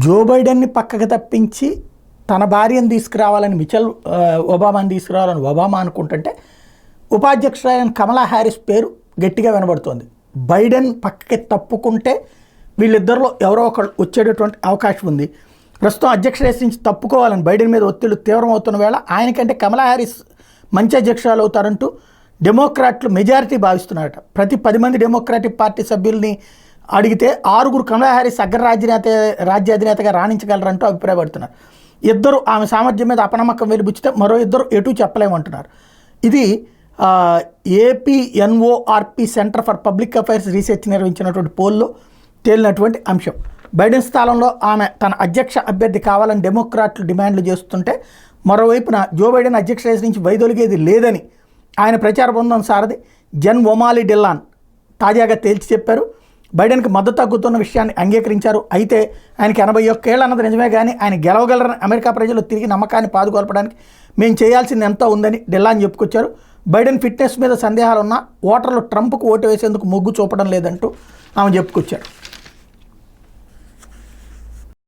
జో బైడెన్ని పక్కకు తప్పించి తన భార్యను తీసుకురావాలని మిచెల్ ఒబామాని తీసుకురావాలని ఒబామా అనుకుంటుంటే ఉపాధ్యక్షురాలైన కమలా హ్యారిస్ పేరు గట్టిగా వినబడుతోంది. బైడెన్ పక్కకి తప్పుకుంటే వీళ్ళిద్దరిలో ఎవరో ఒకరు వచ్చేటటువంటి అవకాశం ఉంది. ప్రస్తుతం అధ్యక్ష రేసు నుంచి తప్పుకోవాలని బైడెన్ మీద ఒత్తిళ్లు తీవ్రమవుతున్న వేళ ఆయనకంటే కమలా హ్యారిస్ మంచి అధ్యక్షురాలు అవుతారంటూ డెమోక్రాట్లు మెజారిటీ భావిస్తున్నారట. ప్రతి 10 మంది డెమోక్రాటిక్ పార్టీ సభ్యుల్ని అడిగితే 6 కమలా హ్యారిస్ రాజ్యాధినేతగా రాణించగలరంటూ అభిప్రాయపడుతున్నారు. ఇద్దరు ఆమె సామర్థ్యం మీద అపనమ్మకం వెలిబుచ్చితే మరో ఇద్దరు ఎటు చెప్పలేమంటున్నారు. ఇది APNORC center for public affairs research నిర్వహించినటువంటి పోల్లో తేలినటువంటి అంశం. బైడెన్ స్థానంలో ఆమె తన అధ్యక్ష అభ్యర్థి కావాలని డెమోక్రాట్లు డిమాండ్లు చేస్తుంటే, మరోవైపున జో బైడెన్ అధ్యక్ష రేసు నుంచి వైదొలిగేది లేదని ఆయన ప్రచార బృందం సారథి జన్ ఒమాలి డిల్లాన్ తాజాగా తేల్చి చెప్పారు. బైడెన్కి మద్దతు తగ్గుతున్న విషయాన్ని అంగీకరించారు. అయితే ఆయనకి 81 ఏళ్ళు అన్నది నిజమే, కానీ ఆయన గెలవగలరని అమెరికా ప్రజలు తిరిగి నమ్మకాన్ని పాదుకొల్పడానికి మేము చేయాల్సింది ఎంతో ఉందని డిల్లాన్ చెప్పుకొచ్చారు. బైడెన్ ఫిట్నెస్ మీద సందేహాలున్నా ఓటర్లు ట్రంప్కు ఓటు వేసేందుకు మొగ్గు చూపడం లేదంటూ ఆమె చెప్పుకొచ్చారు.